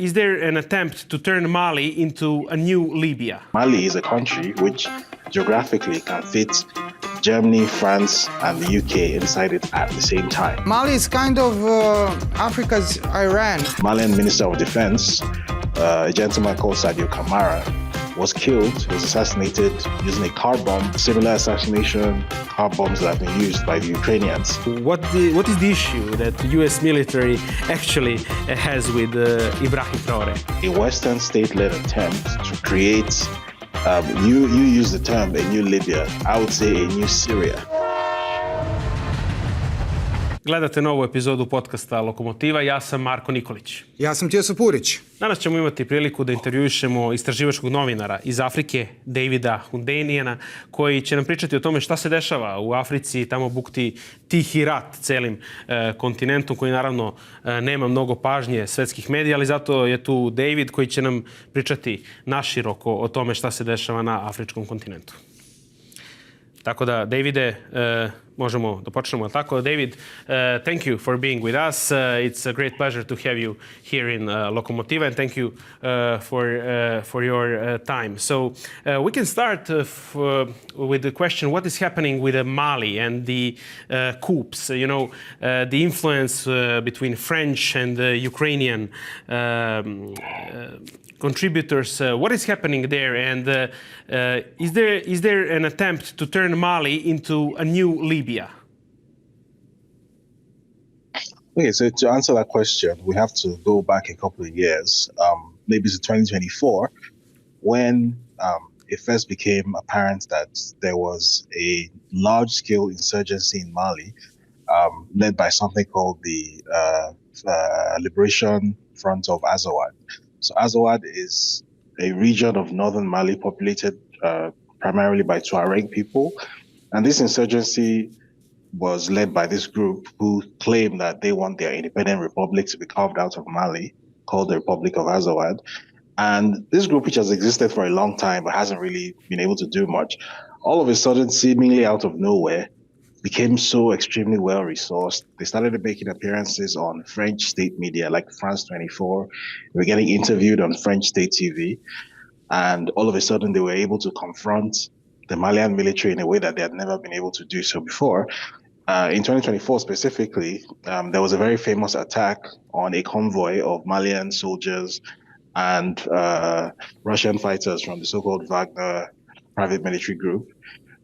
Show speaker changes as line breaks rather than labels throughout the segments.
is there an attempt to turn Mali into a new Libya?
Mali is a country which geographically can fit Germany, France, and the UK inside it at the same time.
Mali is kind of Africa's Iran.
Malian Minister of Defense, a gentleman called Sadio Camara, was killed, was assassinated using a car bomb. Similar assassination car bombs that have been used by the Ukrainians.
What is the issue that the US military actually has with Ibrahim Traore?
A Western state-led attempt to create, you use the term a new Libya, I would say a new Syria.
Gledate novu epizodu podkasta Lokomotiva, ja sam Marko Nikolić.
Ja sam Tiosav Purić.
Danas ćemo imati priliku da intervjuišemo istraživačkog novinara iz Afrike, Dejvida Hundejina, koji će nam pričati o tome šta se dešava u Africi, tamo bukti tihi rat celim kontinentom koji naravno nema mnogo pažnje svetskih medija, ali zato je tu Dejvid koji će nam pričati naširoko o tome šta se dešava na afričkom kontinentu. Tako da, Dejvide, možemo da počnemo, tako? David, thank you for being with us. It's a great pleasure to have you here in Lokomotiva, and thank you for your time. So we can start with the question, what is happening with Mali and the coups? You know, the influence between French and Ukrainian contributors. What is happening there, and is there an attempt to turn Mali into a new Libya?
Okay, so to answer that question, we have to go back a couple of years, maybe to 2024, when it first became apparent that there was a large-scale insurgency in Mali, led by something called the Liberation Front of Azawad. So Azawad is a region of northern Mali populated primarily by Tuareg people. And this insurgency was led by this group who claimed that they want their independent republic to be carved out of Mali, called the Republic of Azawad. And this group, which has existed for a long time but hasn't really been able to do much, all of a sudden, seemingly out of nowhere, became so extremely well-resourced. They started making appearances on French state media like France 24. They were getting interviewed on French state TV. And all of a sudden, they were able to confront the Malian military in a way that they had never been able to do so before. In 2024 specifically, there was a very famous attack on a convoy of Malian soldiers and Russian fighters from the so-called Wagner private military group,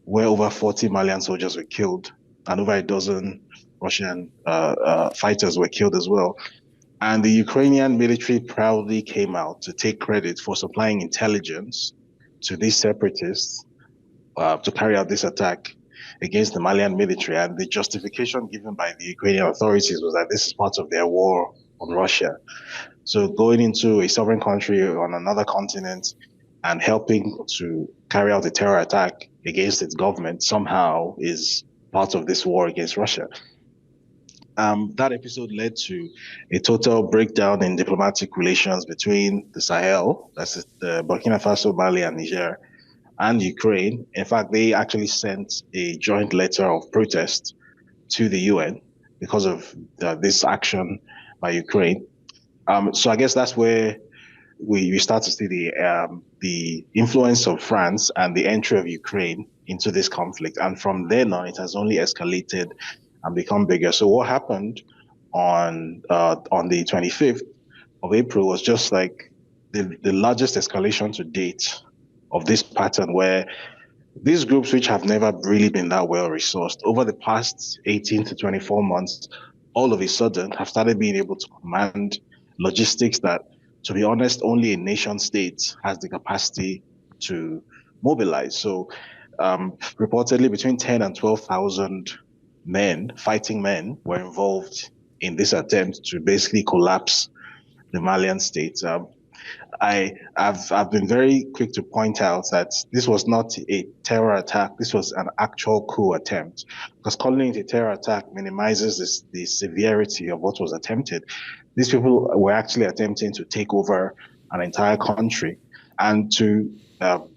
where over 40 Malian soldiers were killed and over a dozen Russian fighters were killed as well. And the Ukrainian military proudly came out to take credit for supplying intelligence to these separatists to carry out this attack against the Malian military. And the justification given by the Ukrainian authorities was that this is part of their war on Russia. So going into a sovereign country on another continent and helping to carry out a terror attack against its government somehow is part of this war against Russia. That episode led to a total breakdown in diplomatic relations between the Sahel, that's the Burkina Faso, Mali, and Niger, and Ukraine. In fact, they actually sent a joint letter of protest to the UN because of this action by Ukraine. So I guess that's where we start to see the influence of France and the entry of Ukraine into this conflict. And from then on, it has only escalated and become bigger. So what happened on the 25th of April was just like the largest escalation to date of this pattern, where these groups, which have never really been that well resourced, over the past 18 to 24 months, all of a sudden have started being able to command logistics that, to be honest, only a nation state has the capacity to mobilize. So reportedly between 10 and 12,000 men, fighting men, were involved in this attempt to basically collapse the Malian state. I've been very quick to point out that this was not a terror attack. This was an actual coup attempt, because calling it a terror attack minimizes the severity of what was attempted. These people were actually attempting to take over an entire country. And to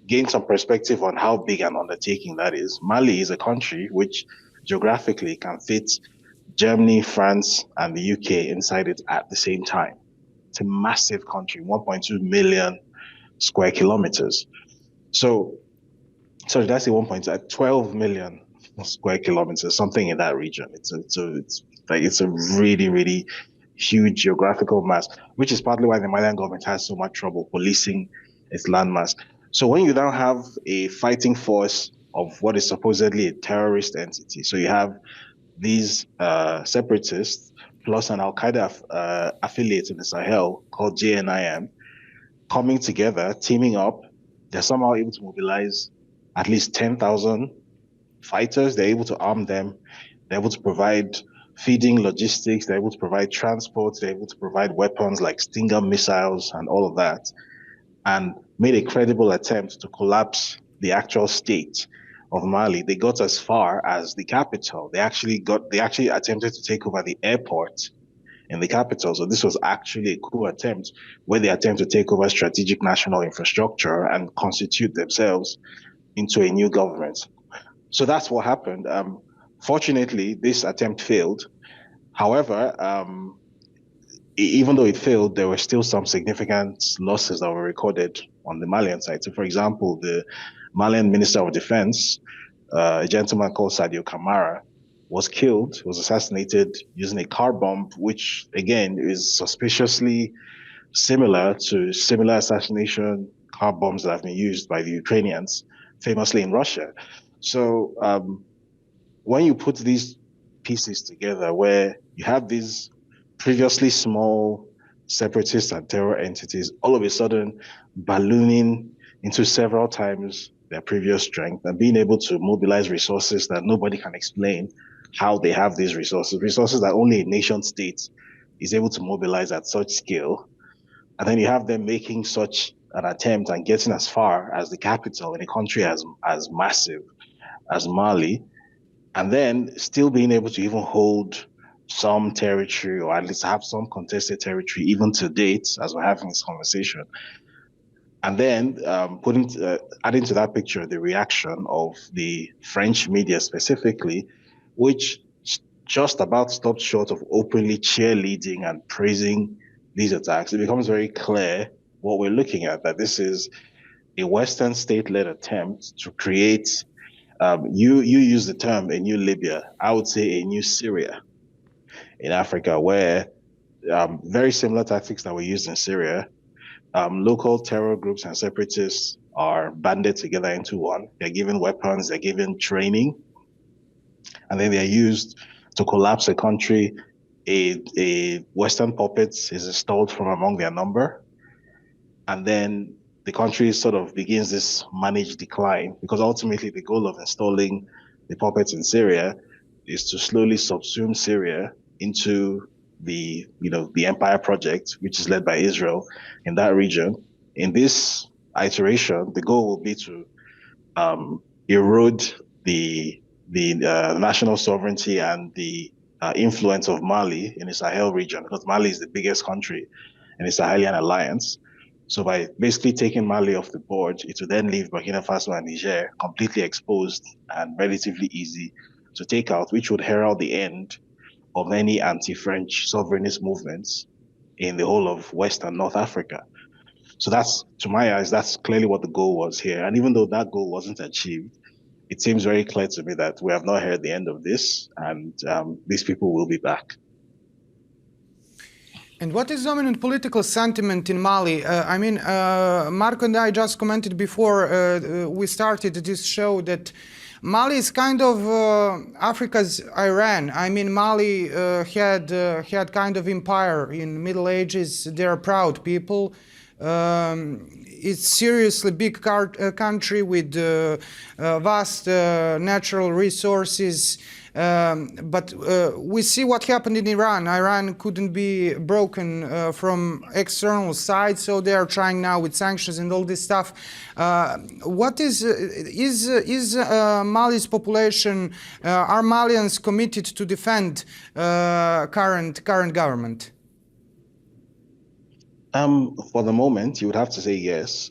gain some perspective on how big an undertaking that is, Mali is a country which geographically can fit Germany, France, and the UK inside it at the same time. It's a massive country, 1.2 million square kilometers. So did I say 1.2? 12 million square kilometers, something in that region. It's a really, really huge geographical mass, which is partly why the Malian government has so much trouble policing its landmass. So when you now have a fighting force of what is supposedly a terrorist entity, so you have these separatists plus an Al-Qaeda affiliate in the Sahel called JNIM coming together, teaming up, they're somehow able to mobilize at least 10,000 fighters. They're able to arm them. They're able to provide feeding logistics. They're able to provide transport. They're able to provide weapons like Stinger missiles and all of that, and made a credible attempt to collapse the actual state of Mali. They got as far as the capital. They actually attempted to take over the airport in the capital. So this was actually a coup attempt where they attempt to take over strategic national infrastructure and constitute themselves into a new government. So that's what happened. Fortunately, this attempt failed. However, even though it failed, there were still some significant losses that were recorded on the Malian side. So, for example, the Malian Minister of Defense, a gentleman called Sadio Camara, was killed, was assassinated using a car bomb, which, again, is suspiciously similar to similar assassination car bombs that have been used by the Ukrainians, famously in Russia. So when you put these pieces together, where you have these previously small separatist and terror entities all of a sudden ballooning into several times their previous strength and being able to mobilize resources that nobody can explain how they have these resources that only a nation state is able to mobilize at such scale. And then you have them making such an attempt and getting as far as the capital in a country as massive as Mali, and then still being able to even hold some territory, or at least have some contested territory, even to date, as we're having this conversation. And then adding to that picture the reaction of the French media specifically, which just about stopped short of openly cheerleading and praising these attacks. It becomes very clear what we're looking at, that this is a Western state-led attempt to create, you use the term a new Libya, I would say a new Syria in Africa, where very similar tactics that were used in Syria, local terror groups and separatists are banded together into one. They're given weapons, they're given training, and then they're used to collapse a country. A Western puppet is installed from among their number, and then the country sort of begins this managed decline, because ultimately the goal of installing the puppets in Syria is to slowly subsume Syria into the empire project, which is led by Israel in that region. In this iteration, the goal will be to erode the national sovereignty and the influence of Mali in the Sahel region, because Mali is the biggest country in the Sahelian alliance. So by basically taking Mali off the board, it will then leave Burkina Faso and Niger completely exposed and relatively easy to take out, which would herald the end of any anti-French sovereignist movements in the whole of West and North Africa. So that's, to my eyes, that's clearly what the goal was here. And even though that goal wasn't achieved, it seems very clear to me that we have not heard the end of this, and these people will be back.
And what is dominant political sentiment in Mali? Marco and I just commented before we started this show that Mali is kind of Africa's Iran. Mali had kind of empire in Middle Ages. They are proud people. It's seriously big country with vast natural resources. But we see what happened in Iran. Iran couldn't be broken from external side, so they are trying now with sanctions and all this stuff. What is Mali's population? Are Malians committed to defend current government?
For the moment, you would have to say yes.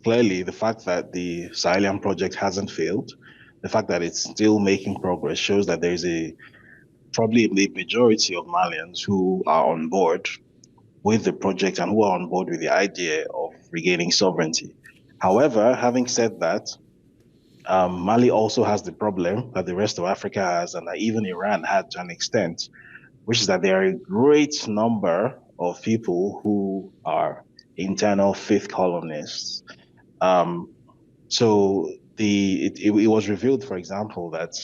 Clearly, the fact that the Sahelian project hasn't failed, the fact that it's still making progress, shows that there is probably the majority of Malians who are on board with the project and who are on board with the idea of regaining sovereignty. However, having said that, Mali also has the problem that the rest of Africa has, and that even Iran had to an extent, which is that there are a great number of people who are internal fifth colonists. So it was revealed, for example, that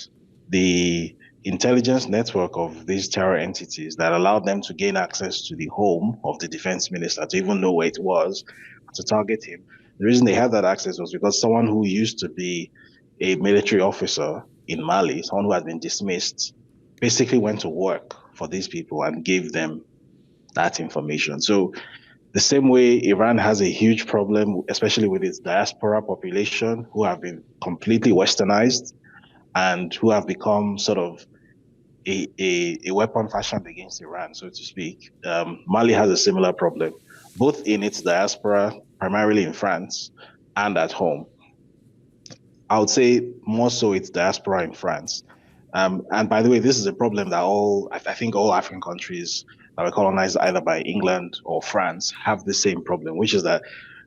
the intelligence network of these terror entities that allowed them to gain access to the home of the defense minister, to even know where it was, to target him. The reason they had that access was because someone who used to be a military officer in Mali, someone who had been dismissed, basically went to work for these people and gave them that information. So the same way Iran has a huge problem, especially with its diaspora population, who have been completely westernized and who have become sort of a weapon fashioned against Iran, so to speak. Mali has a similar problem, both in its diaspora, primarily in France, and at home. I would say more so its diaspora in France. And by the way, this is a problem that I think all African countries that were colonized either by England or France have the same problem, which is that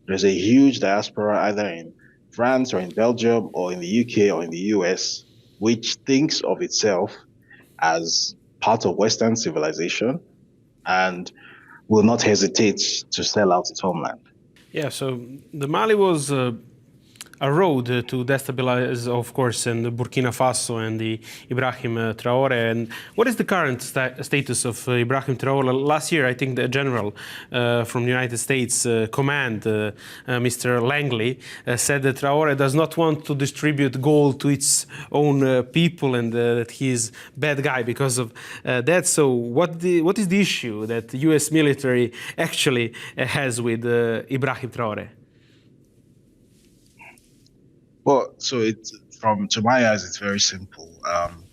there's a huge diaspora either in France or in Belgium or in the UK or in the US, which thinks of itself as part of Western civilization and will not hesitate to sell out its homeland.
Yeah, so the Mali was a road to destabilize, of course, and Burkina Faso and the Ibrahim Traore. And what is the current status of Ibrahim Traore? Last year, I think the general from the United States command, Mr. Langley, said that Traore does not want to distribute gold to its own people and that he is a bad guy because of that. So what is the issue that the U.S. military actually has with Ibrahim Traore?
Well, so to my eyes, it's very simple.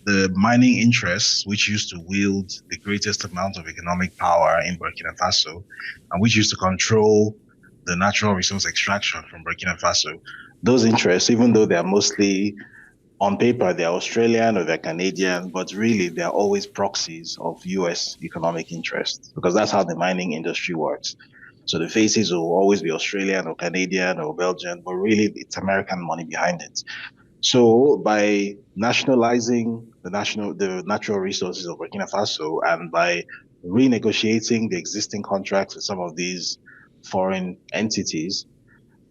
The mining interests, which used to wield the greatest amount of economic power in Burkina Faso, and which used to control the natural resource extraction from Burkina Faso, those interests, even though they're mostly on paper, they're Australian or they're Canadian, but really they're always proxies of US economic interests, because that's how the mining industry works. So the faces will always be Australian or Canadian or Belgian, but really it's American money behind it. So by nationalizing the natural resources of Burkina Faso and by renegotiating the existing contracts with some of these foreign entities,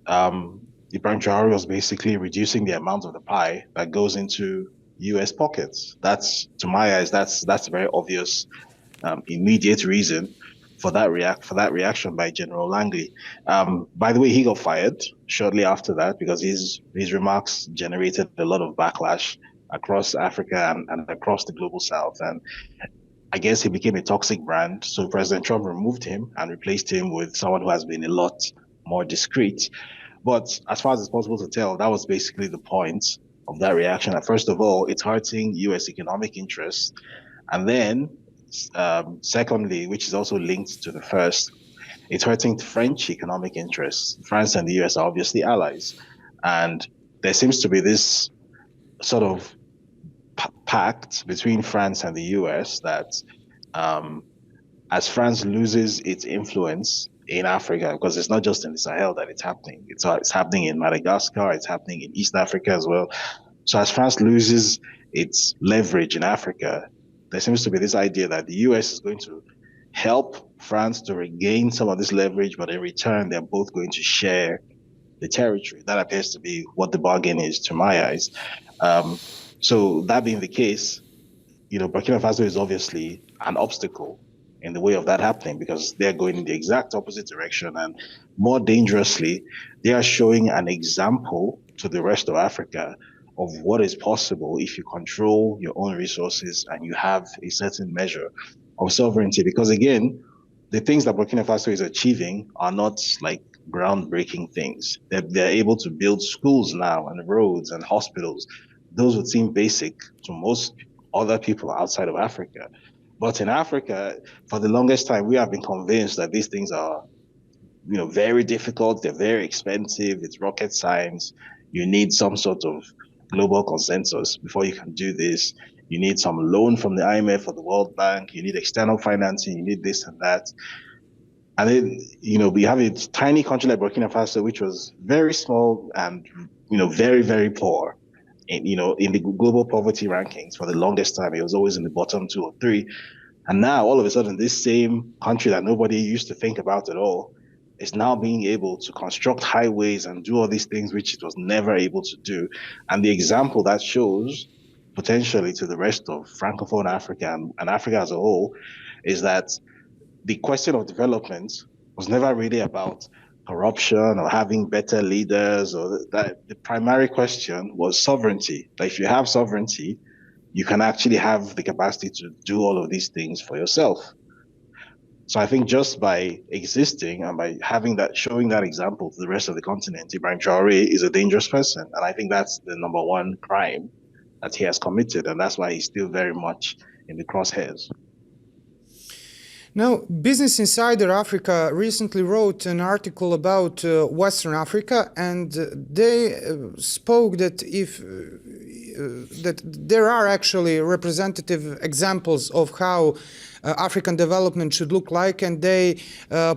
Ibrahim Traore was basically reducing the amount of the pie that goes into US pockets. That's, to my eyes, that's a very obvious, immediate reason for that reaction by General Langley. By the way, he got fired shortly after that because his remarks generated a lot of backlash across Africa and across the global south. And I guess he became a toxic brand. So President Trump removed him and replaced him with someone who has been a lot more discreet. But as far as it's possible to tell, that was basically the point of that reaction. First of all, it's hurting US economic interests. And then secondly, which is also linked to the first, it's hurting French economic interests. France and the US are obviously allies. And there seems to be this sort of pact between France and the US that as France loses its influence in Africa, because it's not just in the Sahel that it's happening. It's happening in Madagascar, it's happening in East Africa as well. So as France loses its leverage in Africa, there seems to be this idea that the US is going to help France to regain some of this leverage, but in return, they're both going to share the territory. That appears to be what the bargain is, to my eyes. So that being the case, Burkina Faso is obviously an obstacle in the way of that happening because they're going in the exact opposite direction. And more dangerously, they are showing an example to the rest of Africa of what is possible if you control your own resources and you have a certain measure of sovereignty. Because again, the things that Burkina Faso is achieving are not like groundbreaking things. They're able to build schools now and roads and hospitals. Those would seem basic to most other people outside of Africa. But in Africa, for the longest time, we have been convinced that these things are, very difficult. They're very expensive. It's rocket science. You need some sort of global consensus before you can do this. You need some loan from the IMF or the World Bank. You need external financing. You need this and that. And then, we have a tiny country like Burkina Faso, which was very small and, very, very poor. In the global poverty rankings for the longest time, it was always in the bottom 2 or 3. And now, all of a sudden, this same country that nobody used to think about at all is now being able to construct highways and do all these things which it was never able to do. And the example that shows potentially to the rest of Francophone Africa and Africa as a whole is that the question of development was never really about corruption or having better leaders, or that. The primary question was sovereignty. Like, if you have sovereignty, you can actually have the capacity to do all of these things for yourself. So I think just by existing and by showing that example to the rest of the continent, Ibrahim Traore is a dangerous person. And I think that's the number one crime that he has committed. And that's why he's still very much in the crosshairs.
Now, Business Insider Africa recently wrote an article about Western Africa, and they spoke that that there are actually representative examples of how African development should look like, and they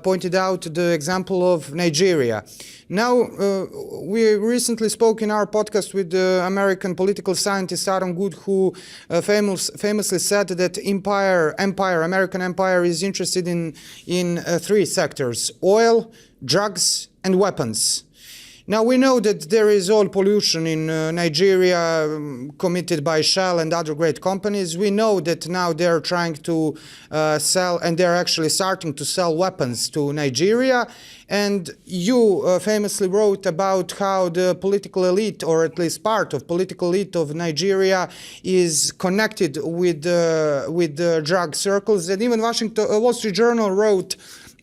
pointed out the example of Nigeria. Now, we recently spoke in our podcast with the American political scientist Aaron Good, who famously said that American empire is interested in 3 sectors: oil, drugs, and weapons. Now, we know that there is oil pollution in Nigeria committed by Shell and other great companies. We know that now they're trying to sell, and they're actually starting to sell weapons to Nigeria. And you famously wrote about how the political elite, or at least part of political elite of Nigeria, is connected with the drug circles. And even Wall Street Journal wrote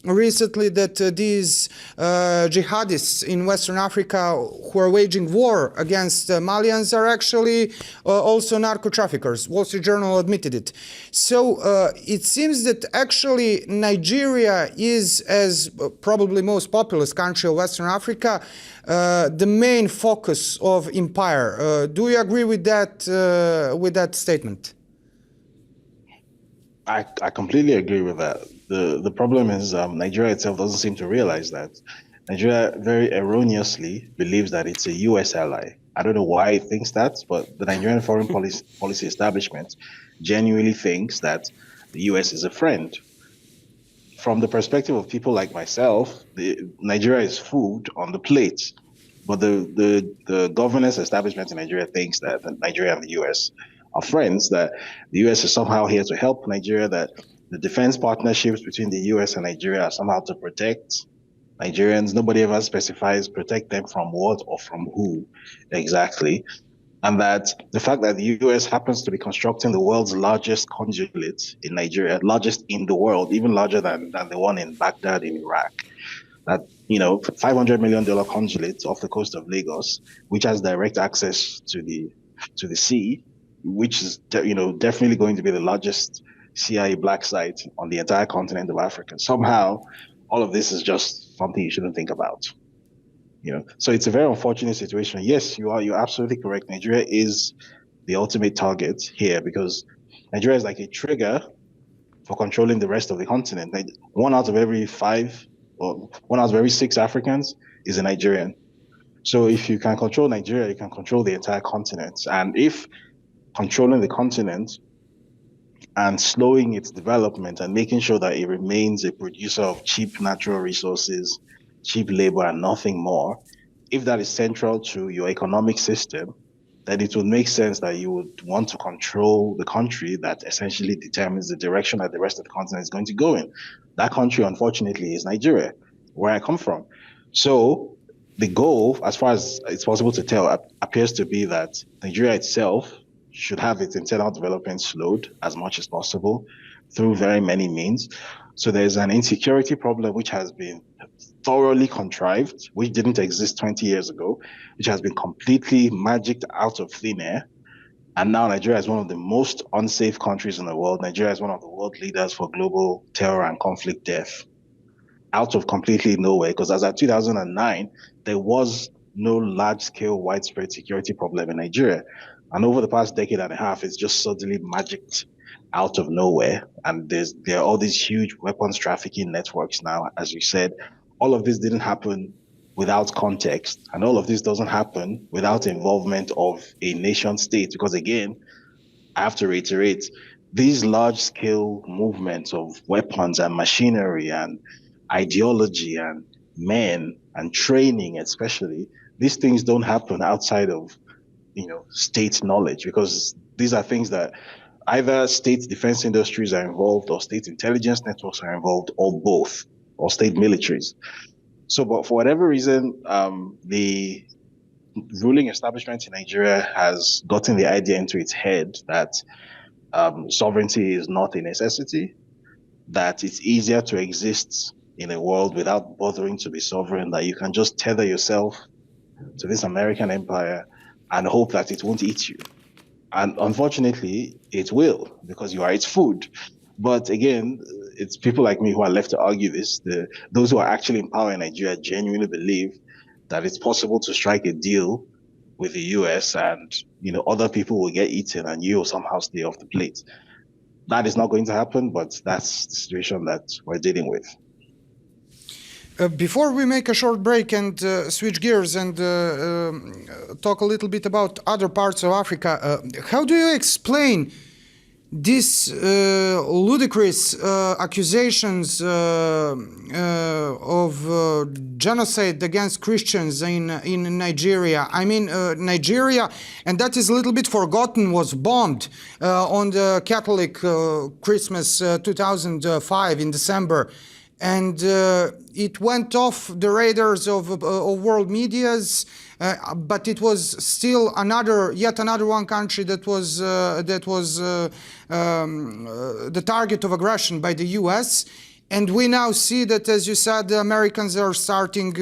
recently that these jihadists in Western Africa who are waging war against Malians are actually also narco-traffickers. Wall Street Journal admitted it. So it seems that actually Nigeria is, as probably most populous country of Western Africa, the main focus of empire. Do you agree with that statement?
I completely agree with that. The problem is Nigeria itself doesn't seem to realize that. Nigeria very erroneously believes that it's a U.S. ally. I don't know why it thinks that, but the Nigerian foreign policy establishment genuinely thinks that the U.S. is a friend. From the perspective of people like myself, Nigeria is food on the plate. But the governance establishment in Nigeria thinks that Nigeria and the U.S. are friends, that the U.S. is somehow here to help Nigeria, that the defense partnerships between the U.S. and Nigeria are somehow to protect Nigerians. Nobody ever specifies protect them from what or from who exactly. And that the fact that the U.S. happens to be constructing the world's largest consulate in Nigeria, largest in the world, even larger than the one in Baghdad in Iraq, that, $500 million consulate off the coast of Lagos, which has direct access to the sea, which is definitely going to be the largest CIA black site on the entire continent of Africa. Somehow, all of this is just something you shouldn't think about. So it's a very unfortunate situation. Yes, you're absolutely correct. Nigeria is the ultimate target here because Nigeria is like a trigger for controlling the rest of the continent. Like 1 out of every 5 or 1 out of every 6 Africans is a Nigerian. So if you can control Nigeria, you can control the entire continent. And if controlling the continent and slowing its development and making sure that it remains a producer of cheap natural resources, cheap labor, and nothing more, if that is central to your economic system, then it would make sense that you would want to control the country that essentially determines the direction that the rest of the continent is going to go in. That country, unfortunately, is Nigeria, where I come from. So the goal, as far as it's possible to tell, appears to be that Nigeria itself should have its internal development slowed as much as possible through very many means. So there's an insecurity problem which has been thoroughly contrived, which didn't exist 20 years ago, which has been completely magicked out of thin air. And now Nigeria is one of the most unsafe countries in the world. Nigeria is one of the world leaders for global terror and conflict death out of completely nowhere. Because as of 2009, there was no large-scale widespread security problem in Nigeria. And over the past decade and a half, it's just suddenly magicked out of nowhere. And there are all these huge weapons trafficking networks now, as you said. All of this didn't happen without context. And all of this doesn't happen without involvement of a nation state. Because again, I have to reiterate, these large-scale movements of weapons and machinery and ideology and men and training, especially, these things don't happen outside of, state knowledge, because these are things that either state defense industries are involved or state intelligence networks are involved, or both, or state militaries. So, but for whatever reason, the ruling establishment in Nigeria has gotten the idea into its head that sovereignty is not a necessity, that it's easier to exist in a world without bothering to be sovereign, that you can just tether yourself to this American empire and hope that it won't eat you. And unfortunately, it will, because you are its food. But again, it's people like me who are left to argue this. Those who are actually in power in Nigeria genuinely believe that it's possible to strike a deal with the US and, other people will get eaten and you will somehow stay off the plate. That is not going to happen, but that's the situation that we're dealing with.
Before we make a short break and switch gears and talk a little bit about other parts of Africa, how do you explain these ludicrous accusations of genocide against Christians in Nigeria? I mean, Nigeria, and that is a little bit forgotten, was bombed on the Catholic Christmas 2005 in December. And it went off the radars of world medias, but it was still yet another one country that was the target of aggression by the U.S. And we now see that, as you said, the Americans are starting,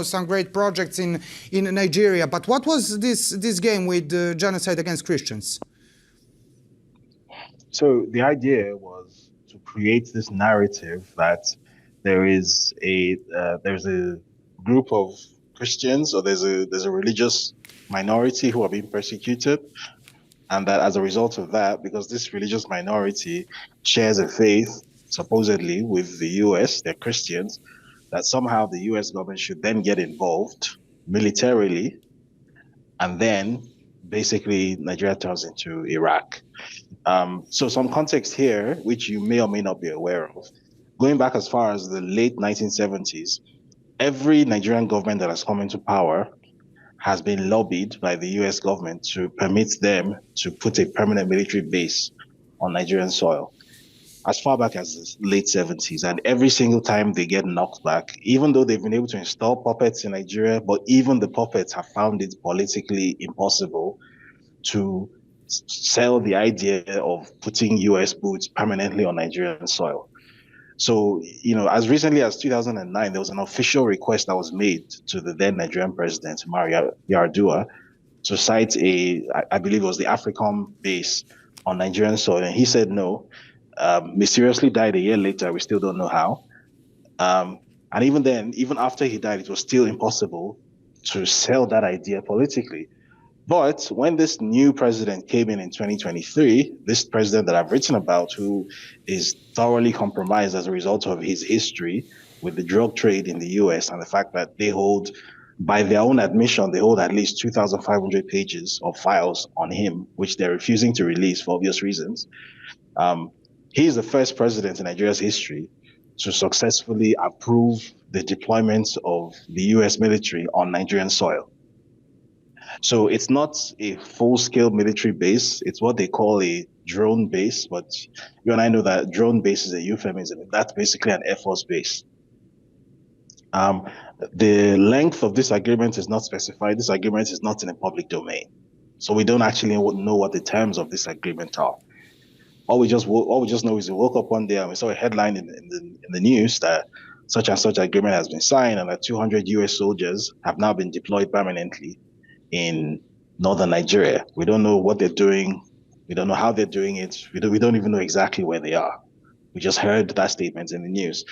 some great projects in Nigeria. But what was this game with genocide against Christians?
So the idea was to create this narrative that there's a group of Christians, or there's a religious minority who are being persecuted, and that as a result of that, because this religious minority shares a faith supposedly with the US, they're Christians, that somehow the US government should then get involved militarily, and then basically Nigeria turns into Iraq. So some context here, which you may or may not be aware of, going back as far as the late 1970s, every Nigerian government that has come into power has been lobbied by the US government to permit them to put a permanent military base on Nigerian soil, as far back as the late 70s. And every single time they get knocked back, even though they've been able to install puppets in Nigeria, but even the puppets have found it politically impossible to sell the idea of putting US boots permanently on Nigerian soil. So, as recently as 2009, there was an official request that was made to the then Nigerian president, Mario Yar'Adua, to site I believe it was the AFRICOM base on Nigerian soil. And he said no. Mysteriously died a year later. We still don't know how. And even then, even after he died, it was still impossible to sell that idea politically. But when this new president came in 2023, this president that I've written about, who is thoroughly compromised as a result of his history with the drug trade in the US and the fact that they hold, by their own admission, they hold at least 2,500 pages of files on him, which they're refusing to release for obvious reasons. He is the first president in Nigeria's history to successfully approve the deployment of the US military on Nigerian soil. So it's not a full-scale military base. It's what they call a drone base, but you and I know that drone base is a euphemism. That's basically an Air Force base. The length of this agreement is not specified. This agreement is not in the public domain. So we don't actually know what the terms of this agreement are. All we just know is we woke up one day and we saw a headline in the news that such and such agreement has been signed and that 200 US soldiers have now been deployed permanently in northern Nigeria. We don't know what they're doing. We don't know how they're doing it. We don't even know exactly where they are. We just heard that statement in the news.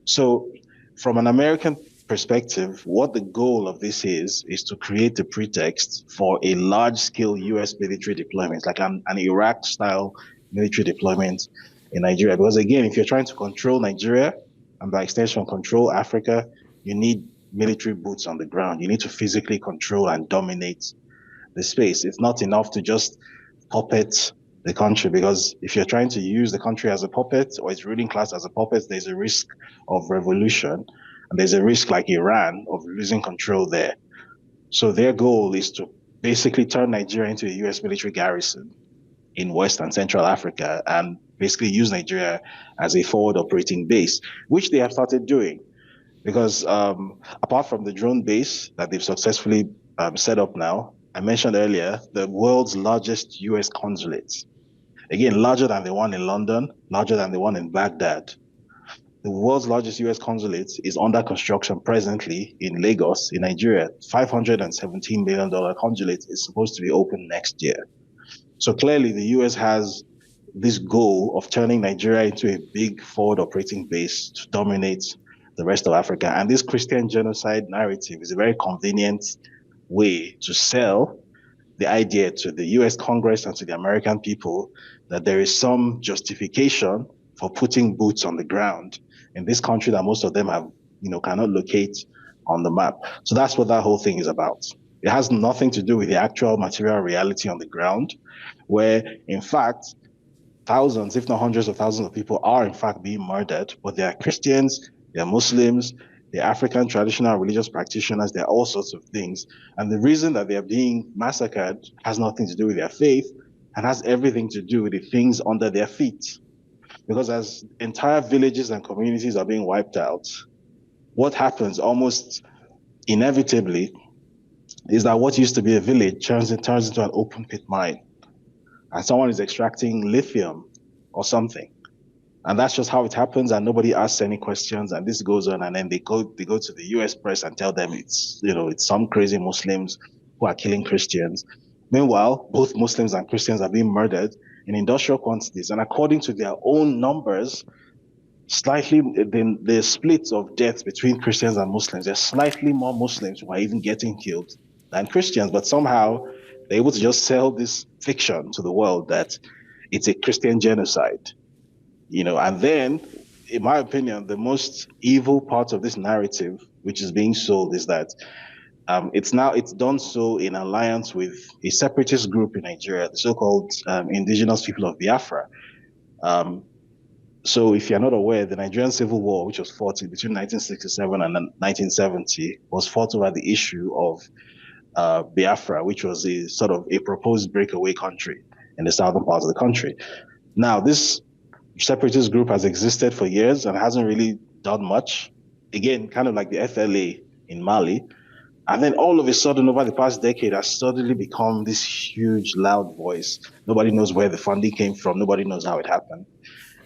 So from an American perspective, what the goal of this is to create the pretext for a large-scale US military deployment, like an Iraq-style military deployment in Nigeria. Because again, if you're trying to control Nigeria and by extension control Africa, you need military boots on the ground. You need to physically control and dominate the space. It's not enough to just puppet the country, because if you're trying to use the country as a puppet or its ruling class as a puppet, there's a risk of revolution, and there's a risk, like Iran, of losing control there. So their goal is to basically turn Nigeria into a US military garrison in West and Central Africa and basically use Nigeria as a forward operating base, which they have started doing. Because apart from the drone base that they've successfully set up now, I mentioned earlier, the world's largest US consulate, again, larger than the one in London, larger than the one in Baghdad. The world's largest US consulate is under construction presently in Lagos, in Nigeria. $517 million consulate is supposed to be open next year. So clearly the US has this goal of turning Nigeria into a big forward operating base to dominate the rest of Africa. And this Christian genocide narrative is a very convenient way to sell the idea to the US Congress and to the American people that there is some justification for putting boots on the ground in this country that most of them have, cannot locate on the map. So that's what that whole thing is about. It has nothing to do with the actual material reality on the ground, where in fact, thousands, if not hundreds of thousands of people are in fact being murdered, but they are Christians, they are Muslims, they're African traditional religious practitioners, they're all sorts of things. And the reason that they're being massacred has nothing to do with their faith and has everything to do with the things under their feet. Because as entire villages and communities are being wiped out, what happens almost inevitably is that what used to be a village turns into an open pit mine. And someone is extracting lithium or something. And that's just how it happens, and nobody asks any questions, and this goes on, and then they go to the US press and tell them it's some crazy Muslims who are killing Christians. Meanwhile, both Muslims and Christians are being murdered in industrial quantities, and according to their own numbers, the split of deaths between Christians and Muslims, there's slightly more Muslims who are even getting killed than Christians, but somehow they're able to just sell this fiction to the world that it's a Christian genocide. And then, in my opinion, the most evil part of this narrative, which is being sold, is that it's done so in alliance with a separatist group in Nigeria, the so-called indigenous people of Biafra. So if you're not aware, the Nigerian Civil War, which was fought between 1967 and 1970, was fought over the issue of Biafra, which was a sort of a proposed breakaway country in the southern part of the country. Now, this separatist group has existed for years and hasn't really done much. Again, kind of like the FLA in Mali. And then all of a sudden, over the past decade, has suddenly become this huge, loud voice. Nobody knows where the funding came from. Nobody knows how it happened.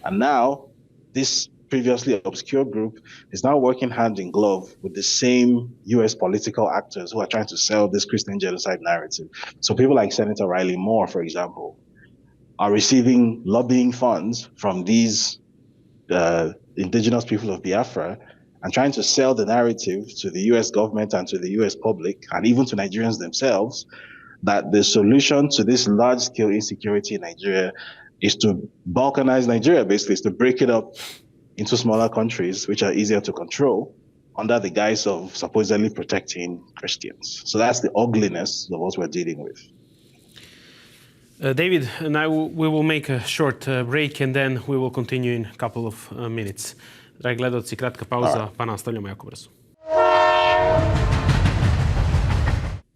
And now, this previously obscure group is now working hand in glove with the same US political actors who are trying to sell this Christian genocide narrative. So people like Senator Riley Moore, for example, are receiving lobbying funds from these indigenous people of Biafra and trying to sell the narrative to the US government and to the US public, and even to Nigerians themselves, that the solution to this large-scale insecurity in Nigeria is to balkanize Nigeria, basically, is to break it up into smaller countries, which are easier to control, under the guise of supposedly protecting Christians. So that's the ugliness of what we're dealing with.
David, now we will make a short break and then we will continue in a couple of minutes. Dragi gledalci, kratka pauza, pa nastavljamo jako brzo.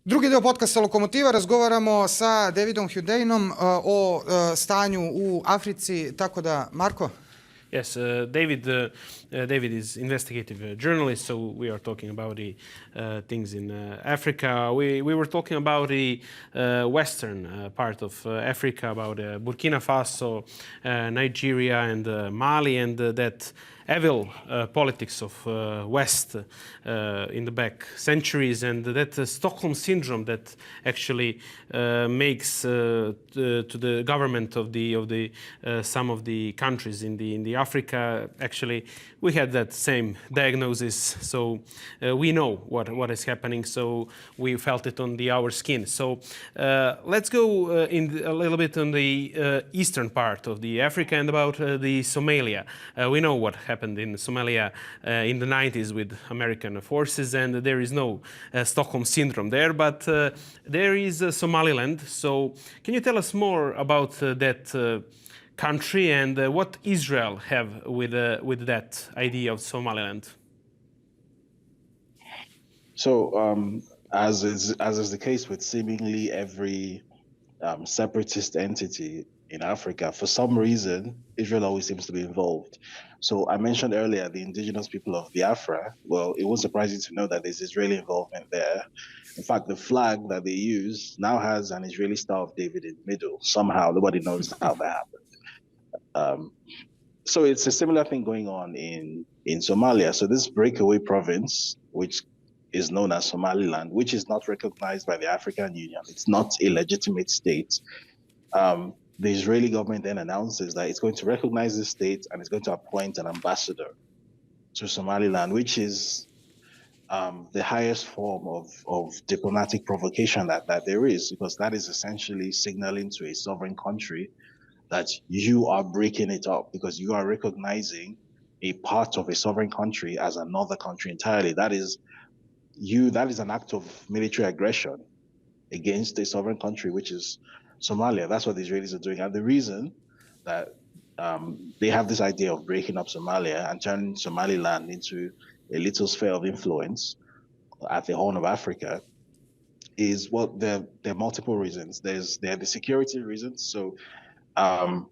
Drugi deo podkasta Lokomotiva, razgovaramo sa Dejvidom Hundejinom o stanju u Africi, tako da, Marko?
Yes, David is investigative journalist, so we are talking about the things in Africa. We were talking about the western part of Africa, about Burkina Faso, Nigeria and Mali, and that evil politics of West in the back centuries, and that Stockholm syndrome that actually makes to the government of the some of the countries in the Africa. Actually, we had that same diagnosis, so we know what is happening. So we felt it on our skin. So let's go in a little bit on the eastern part of the Africa and about the Somalia. We know what happened in Somalia in the 90s with American forces, and there is no Stockholm syndrome there, but there is Somaliland. So can you tell us more about that country and what Israel have with that idea of Somaliland?
So, as is the case with seemingly every separatist entity in Africa, for some reason, Israel always seems to be involved. So I mentioned earlier the indigenous people of Biafra. Well, it was surprising to know that there's Israeli involvement there. In fact, the flag that they use now has an Israeli Star of David in the middle. Somehow, nobody knows how that happened. So it's a similar thing going on in Somalia. So this breakaway province, which is known as Somaliland, which is not recognized by the African Union. It's not a legitimate state. The Israeli government then announces that it's going to recognize the state and it's going to appoint an ambassador to Somaliland, which is the highest form of diplomatic provocation that there is, because that is essentially signaling to a sovereign country that you are breaking it up because you are recognizing a part of a sovereign country as another country entirely. That is an act of military aggression against a sovereign country, which is Somalia. That's what the Israelis are doing. And the reason that they have this idea of breaking up Somalia and turning Somaliland into a little sphere of influence at the Horn of Africa is, well, there are multiple reasons. There are the security reasons. So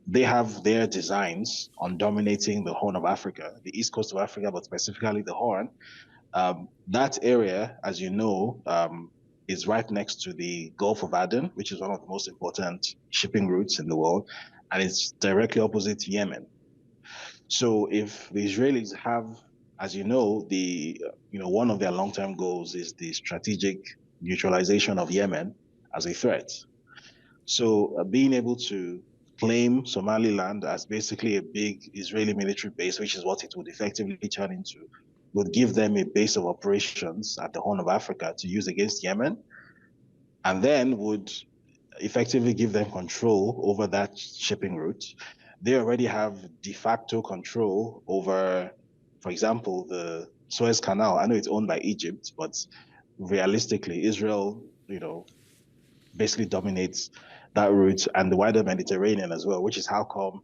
they have their designs on dominating the Horn of Africa, the east coast of Africa, but specifically the Horn. That area, as you know, is right next to the Gulf of Aden, which is one of the most important shipping routes in the world, and it's directly opposite Yemen. So if the Israelis have, as you know, one of their long-term goals is the strategic neutralization of Yemen as a threat. So being able to claim Somaliland as basically a big Israeli military base, which is what it would effectively turn into, would give them a base of operations at the Horn of Africa to use against Yemen, and then would effectively give them control over that shipping route. They already have de facto control over, for example, the Suez Canal. I know it's owned by Egypt, but realistically, Israel, basically dominates that route and the wider Mediterranean as well, which is how come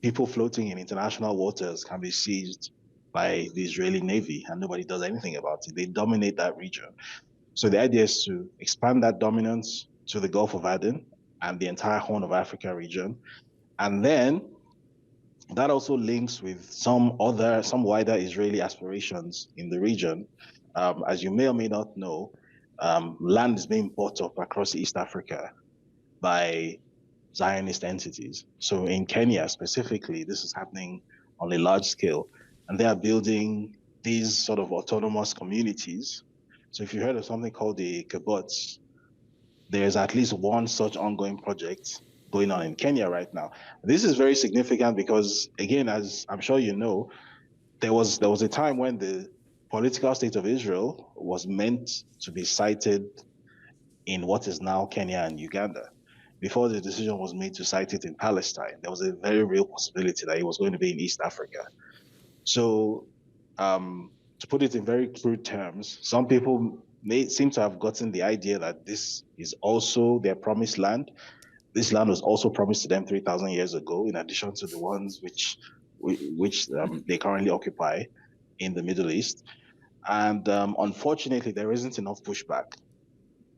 people floating in international waters can be seized by the Israeli Navy and nobody does anything about it. They dominate that region. So the idea is to expand that dominance to the Gulf of Aden and the entire Horn of Africa region. And then that also links with some wider Israeli aspirations in the region. As you may or may not know, land is being bought up across East Africa by Zionist entities. So in Kenya specifically, this is happening on a large scale. And they are building these sort of autonomous communities. So if you heard of something called the kibbutz, there's at least one such ongoing project going on in Kenya right now. This is very significant because, again, as I'm sure you know, there was a time when the political state of Israel was meant to be sited in what is now Kenya and Uganda. Before the decision was made to site it in Palestine, there was a very real possibility that it was going to be in East Africa. So, to put it in very crude terms, some people may seem to have gotten the idea that this is also their promised land. This land was also promised to them 3,000 years ago, in addition to the ones which they currently occupy in the Middle East. And unfortunately, there isn't enough pushback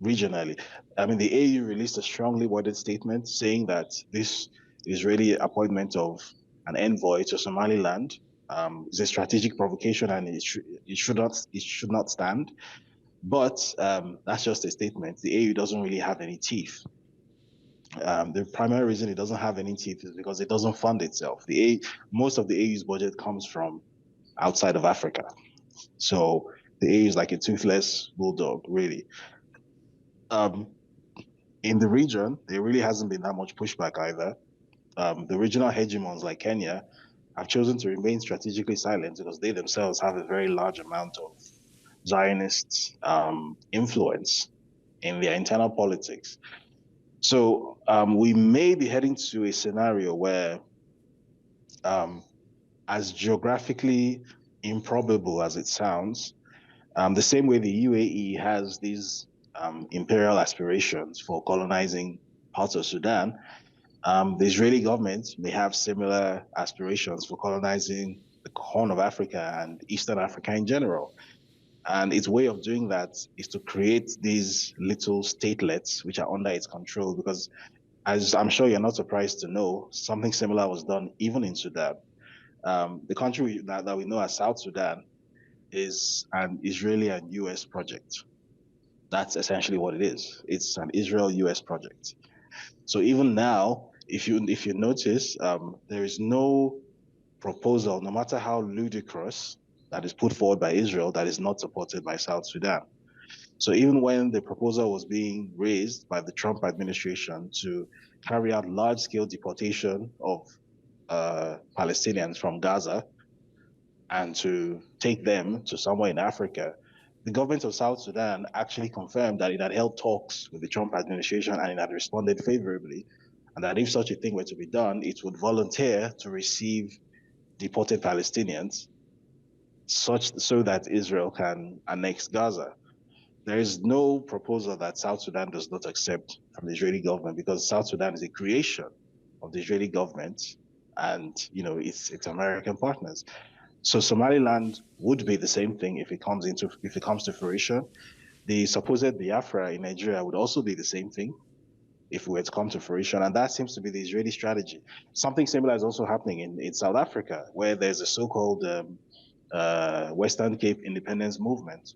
regionally. I mean, the AU released a strongly worded statement saying that this Israeli appointment of an envoy to Somaliland is a strategic provocation and it should not stand. But that's just a statement. The AU doesn't really have any teeth. The primary reason it doesn't have any teeth is because it doesn't fund itself. Most of the AU's budget comes from outside of Africa. So the AU is like a toothless bulldog, really. In the region, there really hasn't been that much pushback either. The regional hegemons like Kenya have chosen to remain strategically silent because they themselves have a very large amount of Zionist influence in their internal politics. So we may be heading to a scenario where, as geographically improbable as it sounds, the same way the UAE has these imperial aspirations for colonizing parts of Sudan, the Israeli government may have similar aspirations for colonizing the Horn of Africa and Eastern Africa in general. And its way of doing that is to create these little statelets which are under its control, because as I'm sure you're not surprised to know, something similar was done even in Sudan. The country that we know as South Sudan is an Israeli and US project. That's essentially what it is. It's an Israel-US project. So even now, if you notice, there is no proposal, no matter how ludicrous, that is put forward by Israel that is not supported by South Sudan. So even when the proposal was being raised by the Trump administration to carry out large-scale deportation of Palestinians from Gaza and to take them to somewhere in Africa, the government of South Sudan actually confirmed that it had held talks with the Trump administration and it had responded favorably, and that if such a thing were to be done, it would volunteer to receive deported Palestinians so that Israel can annex Gaza. There is no proposal that South Sudan does not accept from the Israeli government, because South Sudan is a creation of the Israeli government and its American partners. So Somaliland would be the same thing if it comes to fruition. The supposed Biafra in Nigeria would also be the same thing if it were to come to fruition, and that seems to be the Israeli strategy. Something similar is also happening in South Africa, where there's a so-called Western Cape independence movement,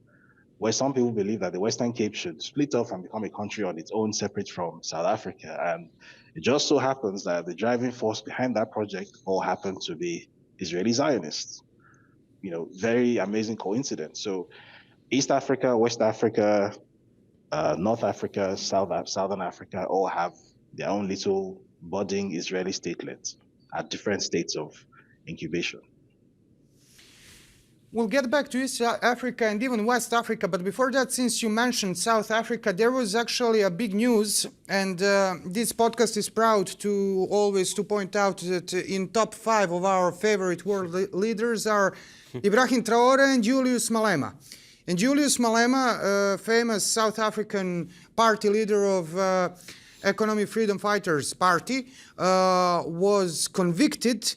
where some people believe that the Western Cape should split off and become a country on its own, separate from South Africa. And it just so happens that the driving force behind that project all happened to be Israeli Zionists. Very amazing coincidence. So East Africa, West Africa, North Africa, Southern Africa all have their own little budding Israeli statelets at different states of incubation.
We'll get back to East Africa and even West Africa, but before that, since you mentioned South Africa, there was actually a big news, and this podcast is proud to always point out that in top 5 of our favorite world leaders are Ibrahim Traore and Đulijusa Maleme. And Đulijusa Maleme, famous South African party leader of Economic Freedom Fighters Party, was convicted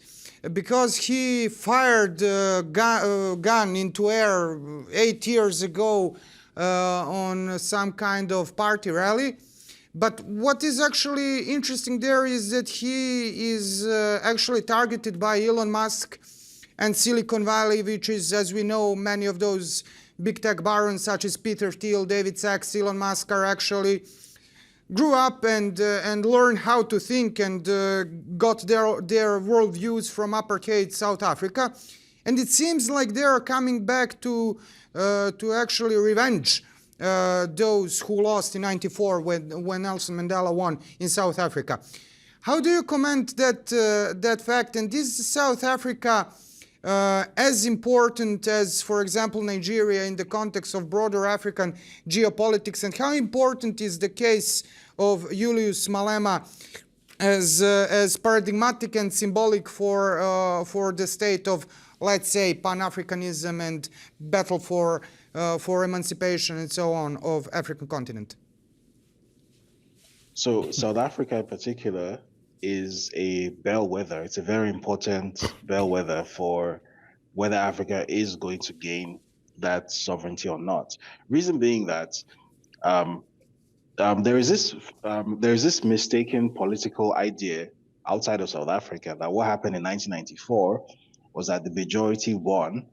because he fired a gun into air 8 years ago on some kind of party rally. But what is actually interesting there is that he is actually targeted by Elon Musk and Silicon Valley, which is, as we know, many of those big tech barons such as Peter Thiel, David Sachs, Elon Musk are actually grew up and learned how to think and got their worldviews from apartheid South Africa, and it seems like they are coming back to actually revenge those who lost in '94 when Nelson Mandela won in South Africa. How do you comment that fact? And is South Africa as important as, for example, Nigeria in the context of broader African geopolitics? And how important is the case of Đulijusa Maleme as paradigmatic and symbolic for the state of, let's say, Pan-Africanism and battle for emancipation and so on of African continent?
So South Africa in particular is a bellwether. It's a very important bellwether for whether Africa is going to gain that sovereignty or not. Reason being that there is this mistaken political idea outside of South Africa that what happened in 1994 was that the majority won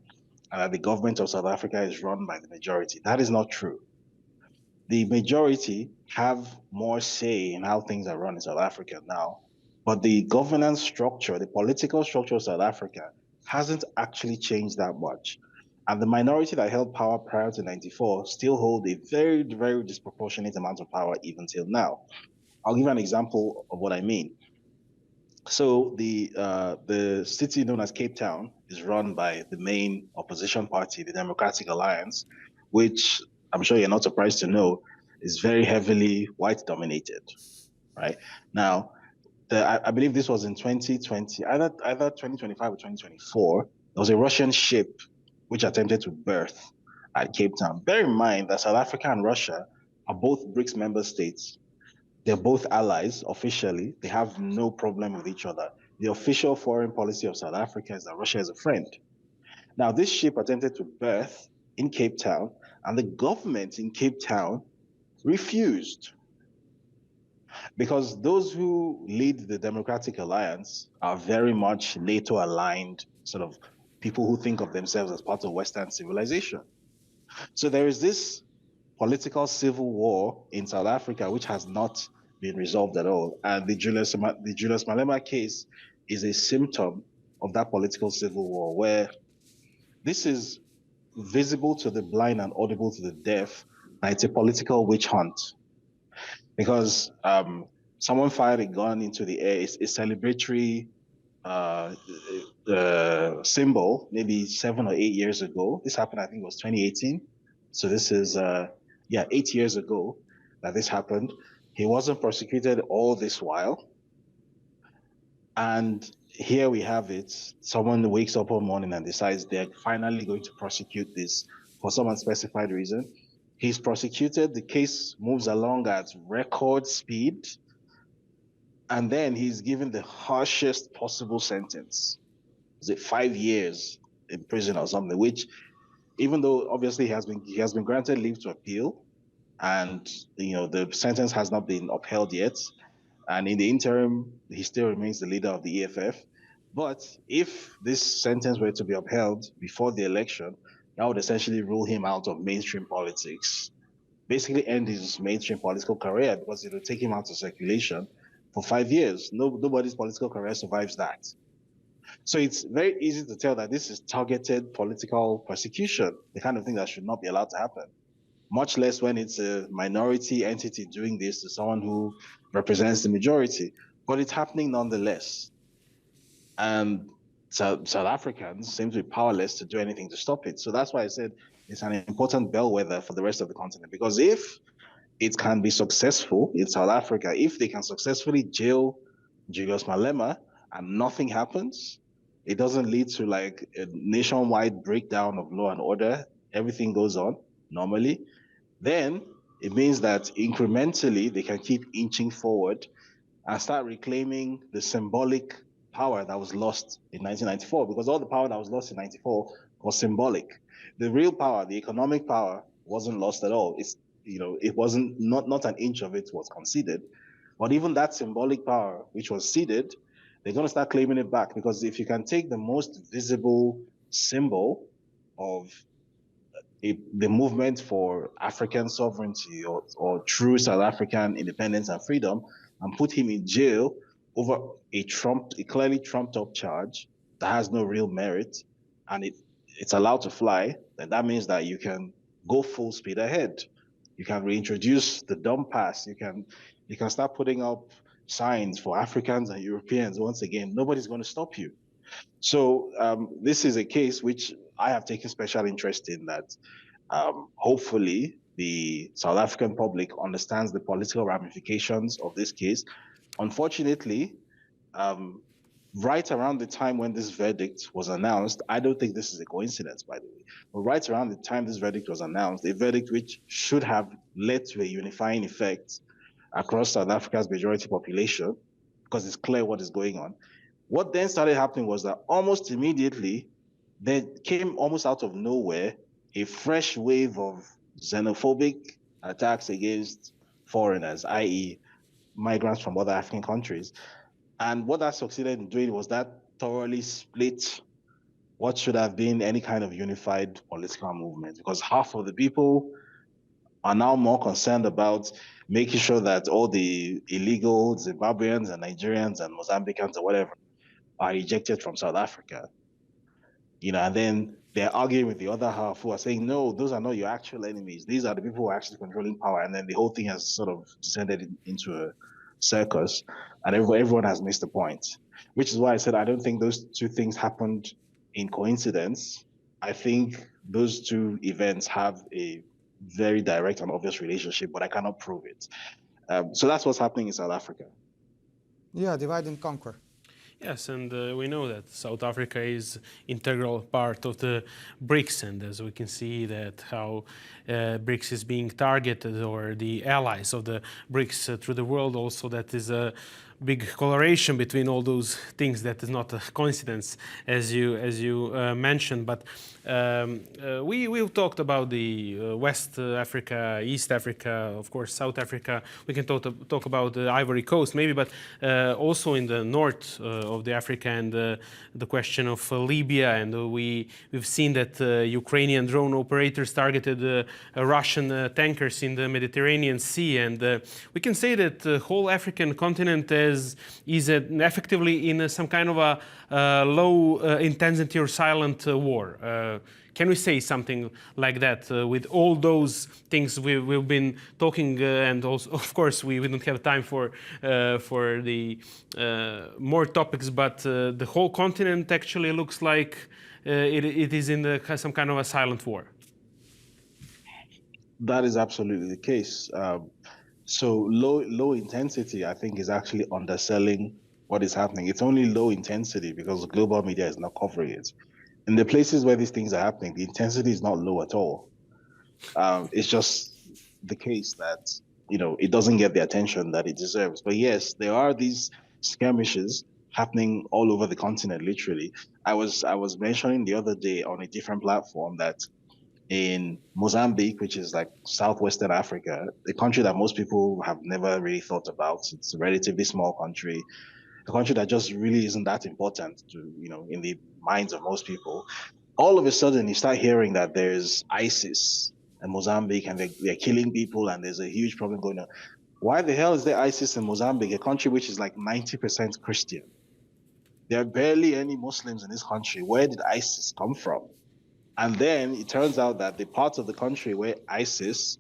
and that the government of South Africa is run by the majority. That is not true. the majority have more say in how things are run in South Africa now. But the governance structure, the political structure of South Africa hasn't actually changed that much. And the minority that held power prior to 94 still hold a very, very disproportionate amount of power even till now. I'll give you an example of what I mean. So the city known as Cape Town is run by the main opposition party, the Democratic Alliance, which I'm sure you're not surprised to know is very heavily white dominated. Right now, I believe this was in 2020, either 2025 or 2024. There was a Russian ship which attempted to berth at Cape Town. Bear in mind that South Africa and Russia are both BRICS member states. They're both allies officially. They have no problem with each other. The official foreign policy of South Africa is that Russia is a friend. Now, this ship attempted to berth in Cape Town, and the government in Cape Town refused. Because those who lead the Democratic Alliance are very much NATO aligned, sort of people who think of themselves as part of Western civilization. So there is this political civil war in South Africa, which has not been resolved at all. And the Julijusa Maleme case is a symptom of that political civil war, where this is visible to the blind and audible to the deaf, that it's a political witch hunt. Because someone fired a gun into the air. It's a celebratory symbol, maybe 7 or 8 years ago. This happened, I think it was 2018. So this is, 8 years ago that this happened. He wasn't prosecuted all this while. And here we have it. Someone wakes up one morning and decides they're finally going to prosecute this for some unspecified reason. He's prosecuted. The case moves along at record speed. And then he's given the harshest possible sentence. Is it 5 years in prison or something? Which, even though obviously he has been granted leave to appeal, and the sentence has not been upheld yet. And in the interim, he still remains the leader of the EFF. But if this sentence were to be upheld before the election, that would essentially rule him out of mainstream politics. Basically end his mainstream political career, because it would take him out of circulation for 5 years. Nobody's political career survives that. So it's very easy to tell that this is targeted political persecution, the kind of thing that should not be allowed to happen. Much less when it's a minority entity doing this to someone who represents the majority. But it's happening nonetheless. And South Africans seem to be powerless to do anything to stop it. So that's why I said it's an important bellwether for the rest of the continent. Because if it can be successful in South Africa, if they can successfully jail Julijusa Maleme and nothing happens, it doesn't lead to like a nationwide breakdown of law and order, everything goes on normally, then it means that incrementally they can keep inching forward and start reclaiming the symbolic power that was lost in 1994, because all the power that was lost in 94 was symbolic. The real power, the economic power, wasn't lost at all. It wasn't, not an inch of it was conceded. But even that symbolic power, which was ceded, they're going to start claiming it back, because if you can take the most visible symbol of the movement for African sovereignty or true South African independence and freedom and put him in jail over a clearly trumped up charge that has no real merit, and it's allowed to fly, then that means that you can go full speed ahead. You can reintroduce the dumb pass. You can start putting up signs for Africans and Europeans. Once again, nobody's going to stop you. So this is a case which I have taken special interest in, that hopefully the South African public understands the political ramifications of this case. Unfortunately, right around the time when this verdict was announced, I don't think this is a coincidence, by the way, but right around the time this verdict was announced, a verdict which should have led to a unifying effect across South Africa's majority population, because it's clear what is going on. What then started happening was that almost immediately, there came almost out of nowhere a fresh wave of xenophobic attacks against foreigners, i.e. migrants from other African countries. And what that succeeded in doing was that thoroughly split what should have been any kind of unified political movement, because half of the people are now more concerned about making sure that all the illegal Zimbabweans and Nigerians and Mozambicans or whatever are ejected from South Africa. And then they're arguing with the other half who are saying, no, those are not your actual enemies. These are the people who are actually controlling power. And then the whole thing has sort of descended into a circus, and everyone has missed the point, which is why I said I don't think those two things happened in coincidence. I think those two events have a very direct and obvious relationship, but I cannot prove it. So that's what's happening in South Africa.
Yeah, divide and conquer.
Yes, and we know that South Africa is integral part of the BRICS, and as we can see that how BRICS is being targeted, or the allies of the BRICS through the world also, that is a big coloration between all those things. That is not a coincidence, as you mentioned. But we've talked about the West Africa, East Africa, of course, South Africa. We can talk about the Ivory Coast maybe, but also in the north of the Africa, and the question of Libya. And we've seen that Ukrainian drone operators targeted Russian tankers in the Mediterranean Sea. And we can say that the whole African continent is effectively in some kind of a low intensity or silent war. Can we say something like that with all those things we've been talking, and also, of course, we don't have time for the more topics, but the whole continent actually looks like it is in some kind of a silent war.
That is absolutely the case. So low intensity, I think, is actually underselling what is happening. It's only low intensity because global media is not covering it. In the places where these things are happening, the intensity is not low at all. It's just the case that, it doesn't get the attention that it deserves. But yes, there are these skirmishes happening all over the continent, literally. I was mentioning the other day on a different platform that in Mozambique, which is like southwestern Africa, a country that most people have never really thought about. It's a relatively small country, a country that just really isn't that important to, in the minds of most people. All of a sudden, you start hearing that there's ISIS in Mozambique, and they're killing people, and there's a huge problem going on. Why the hell is there ISIS in Mozambique, a country which is like 90% Christian? There are barely any Muslims in this country. Where did ISIS come from? And then it turns out that the parts of the country where ISIS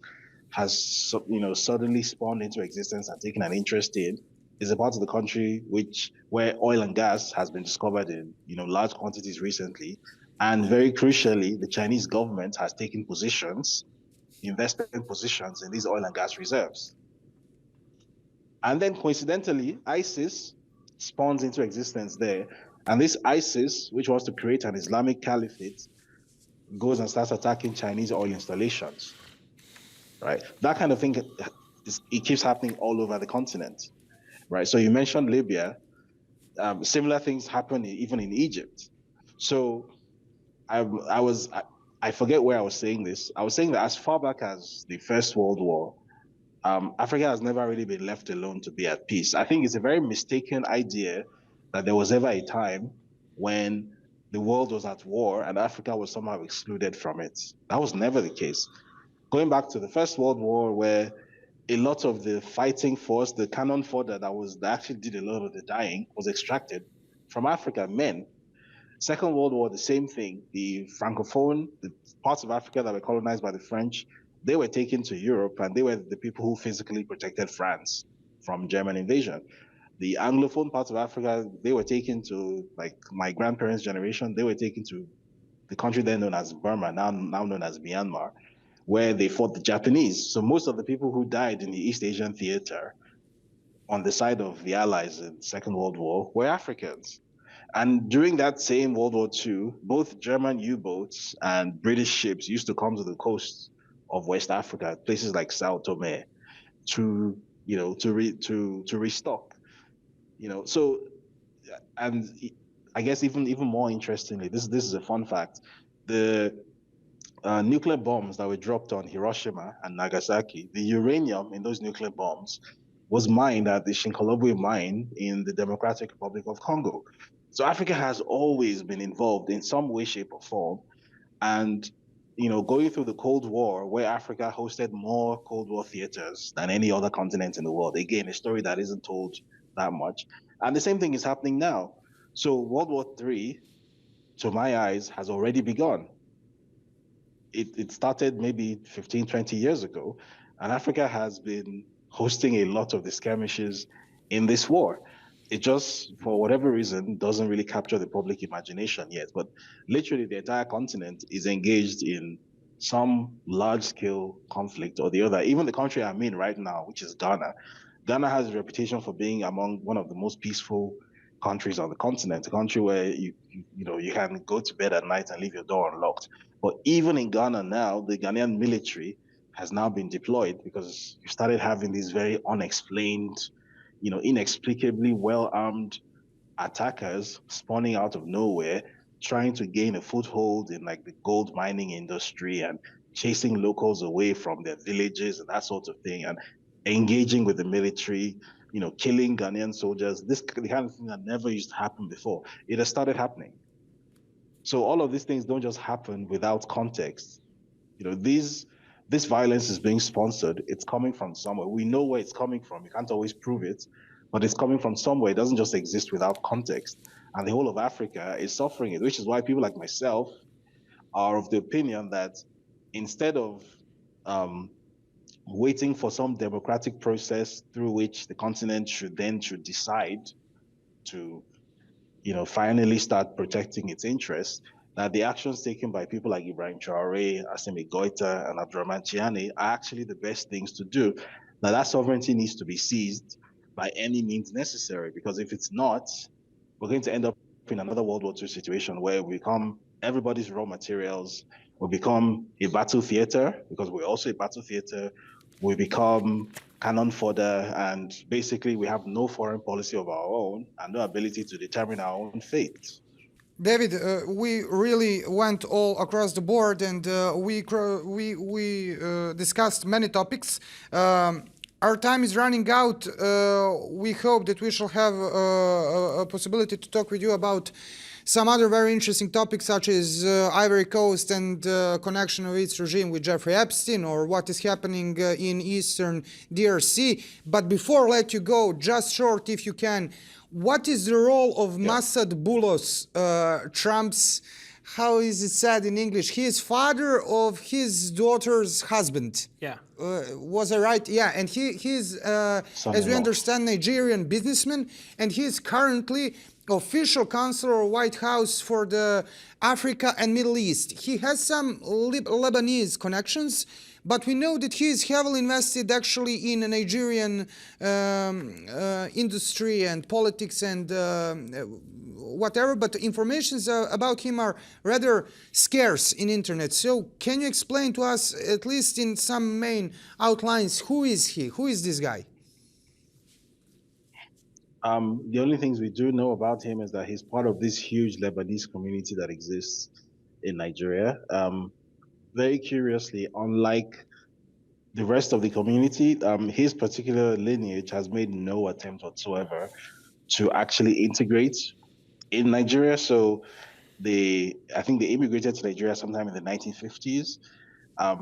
has, suddenly spawned into existence and taken an interest in is a part of the country where oil and gas has been discovered in, large quantities recently. And very crucially, the Chinese government has taken investment positions in these oil and gas reserves. And then coincidentally, ISIS spawns into existence there. And this ISIS, which wants to create an Islamic caliphate, goes and starts attacking Chinese oil installations, right? That kind of thing, it keeps happening all over the continent, right? So you mentioned Libya. Similar things happen even in Egypt. So I forget where I was saying this. I was saying that as far back as the First World War, Africa has never really been left alone to be at peace. I think it's a very mistaken idea that there was ever a time when the world was at war and Africa was somehow excluded from it. That was never the case. Going back to the First World War, where a lot of the fighting force, the cannon fodder that actually did a lot of the dying, was extracted from Africa, men. Second World War, the same thing. The Francophone, the parts of Africa that were colonized by the French, they were taken to Europe, and they were the people who physically protected France from German invasion. The Anglophone parts of Africa, they were taken to, like my grandparents' generation, they were taken to the country then known as Burma, now known as Myanmar, where they fought the Japanese. So most of the people who died in the East Asian theater on the side of the Allies in the Second World War were Africans. And during that same World War II, both German U-boats and British ships used to come to the coast of West Africa, places like Sao Tome, to restock. So, and I guess even more interestingly, this is a fun fact. The nuclear bombs that were dropped on Hiroshima and Nagasaki, the uranium in those nuclear bombs was mined at the Shinkolobwe mine in the Democratic Republic of Congo. So Africa has always been involved in some way, shape, or form. And going through the Cold War, where Africa hosted more Cold War theaters than any other continent in the world. Again, a story that isn't told that much. And the same thing is happening now. So World War III, to my eyes, has already begun. It started maybe 15, 20 years ago, and Africa has been hosting a lot of the skirmishes in this war. It just, for whatever reason, doesn't really capture the public imagination yet. But literally, the entire continent is engaged in some large-scale conflict or the other. Even the country I'm in right now, which is Ghana, Ghana has a reputation for being among one of the most peaceful countries on the continent, a country where you can go to bed at night and leave your door unlocked. But even in Ghana now, the Ghanaian military has now been deployed because you started having these very unexplained, inexplicably well-armed attackers spawning out of nowhere, trying to gain a foothold in like the gold mining industry and chasing locals away from their villages and that sort of thing, and engaging with the military, killing Ghanaian soldiers. This the kind of thing that never used to happen before. It has started happening. So all of these things don't just happen without context. This violence is being sponsored. It's coming from somewhere. We know where it's coming from. You can't always prove it, but it's coming from somewhere. It doesn't just exist without context. And the whole of Africa is suffering it, which is why people like myself are of the opinion that instead of waiting for some democratic process through which the continent should decide to, finally start protecting its interests, that the actions taken by people like Ibrahim Traore, Assimi Goita, and Abdurrahman Chiani are actually the best things to do. Now, that sovereignty needs to be seized by any means necessary, because if it's not, we're going to end up in another World War II situation where we become everybody's raw materials, we become a battle theater, because we're also a battle theater, we become cannon fodder, and basically we have no foreign policy of our own and no ability to determine our own fate.
David, we really went all across the board, and we discussed many topics. Our time is running out. We hope that we shall have a possibility to talk with you about some other very interesting topics, such as Ivory Coast and connection of its regime with Jeffrey Epstein, or what is happening in Eastern DRC. But before I let you go, just short, if you can, what is the role of Masad Boulos, Trump's, how is it said in English? He is father of his daughter's husband.
Yeah.
Was I right? Yeah, and he's, as we understand, Nigerian businessman, and he is currently official counselor of White House for the Africa and Middle East. He has some Lebanese connections, but we know that he is heavily invested actually in a Nigerian industry and politics and whatever, but the informations about him are rather scarce in internet. So can you explain to us, at least in some main outlines, who is he? Who is this guy?
The only things we do know about him is that he's part of this huge Lebanese community that exists in Nigeria. Very curiously, unlike the rest of the community, his particular lineage has made no attempt whatsoever to actually integrate in Nigeria. So I think they immigrated to Nigeria sometime in the 1950s.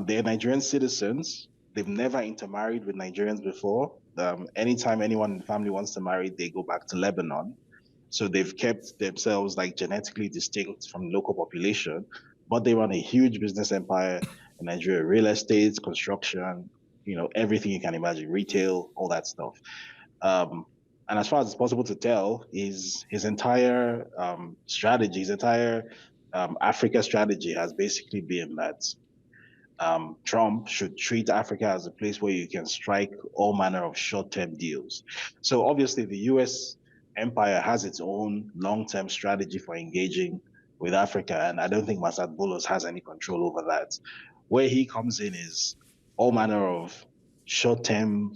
They're Nigerian citizens. They've never intermarried with Nigerians before. Anytime anyone in the family wants to marry, they go back to Lebanon. So they've kept themselves like genetically distinct from the local population, but they run a huge business empire in Nigeria: real estate, construction, everything you can imagine, retail, all that stuff. And as far as it's possible to tell, his entire strategy, his entire Africa strategy has basically been that Trump should treat Africa as a place where you can strike all manner of short-term deals. So obviously the US empire has its own long-term strategy for engaging with Africa, and I don't think Masad Boulos has any control over that. Where he comes in is all manner of short-term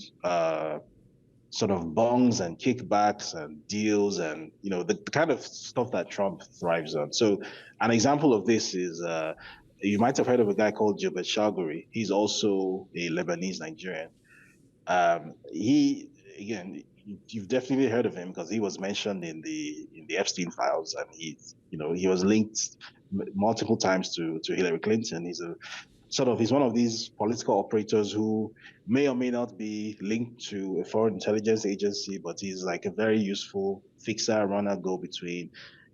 sort of bongs and kickbacks and deals, and the kind of stuff that Trump thrives on. So an example of this is you might have heard of a guy called Gilbert Chagoury. He's also a Lebanese Nigerian. You've definitely heard of him because he was mentioned in the Epstein files, and he was linked multiple times to Hillary Clinton. He's one of these political operators who may or may not be linked to a foreign intelligence agency, but he's like a very useful fixer, runner, go-between.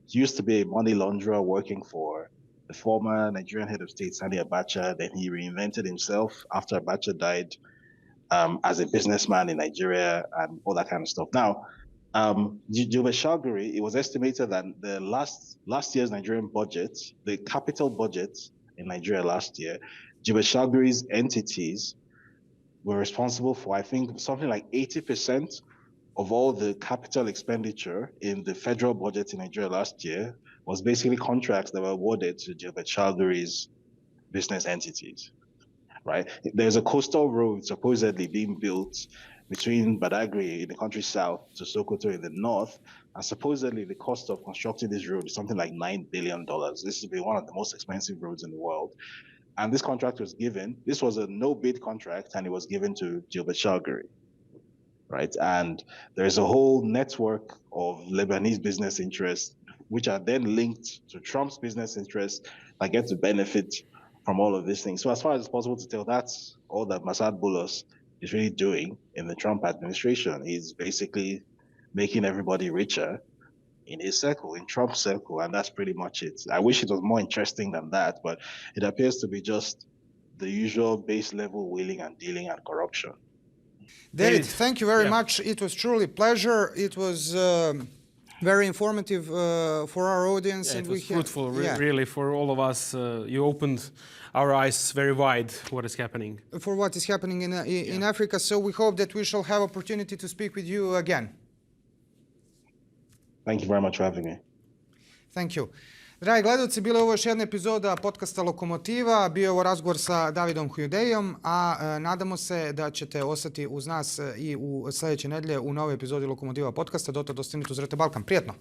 He used to be a money launderer working for the former Nigerian head of state, Sani Abacha. Then he reinvented himself after Abacha died as a businessman in Nigeria and all that kind of stuff. Now, Djibouti Shagari, it was estimated that the last year's Nigerian budget, the capital budget in Nigeria last year, Djibouti Shagari's entities were responsible for, I think, something like 80% of all the capital expenditure in the federal budget in Nigeria last year was basically contracts that were awarded to Djibouti Shagari's business entities, right? There's a coastal road supposedly being built between Badagry in the country south to Sokoto in the north, and supposedly the cost of constructing this road is something like $9 billion. This has been one of the most expensive roads in the world. And this contract was given, this was a no-bid contract, and it was given to Djibouti Shagari, right? And there's a whole network of Lebanese business interests, which are then linked to Trump's business interests that get to benefit from all of these things. So as far as it's possible to tell, that's all that Massad Boulos is really doing in the Trump administration. He's basically making everybody richer in his circle, in Trump's circle, and that's pretty much it. I wish it was more interesting than that, but it appears to be just the usual base level wheeling and dealing and corruption.
David, thank you very much. It was truly a pleasure. It was very informative for our audience.
Yeah, and it was fruitful, really, for all of us. You opened our eyes very wide what is happening.
For what is happening in Africa. So we hope that we shall have opportunity to speak with you again.
Thank you very much for having me.
Thank you. Dragi gledalci, bila je ovo još jedna epizoda podcasta Lokomotiva. Bio je ovo razgovor sa Dejvidom Hundejom, a nadamo se da ćete ostati uz nas i u sljedeće nedelje u novoj epizodi Lokomotiva podcasta. Do tada ostanite uz RT Balkan. Prijetno!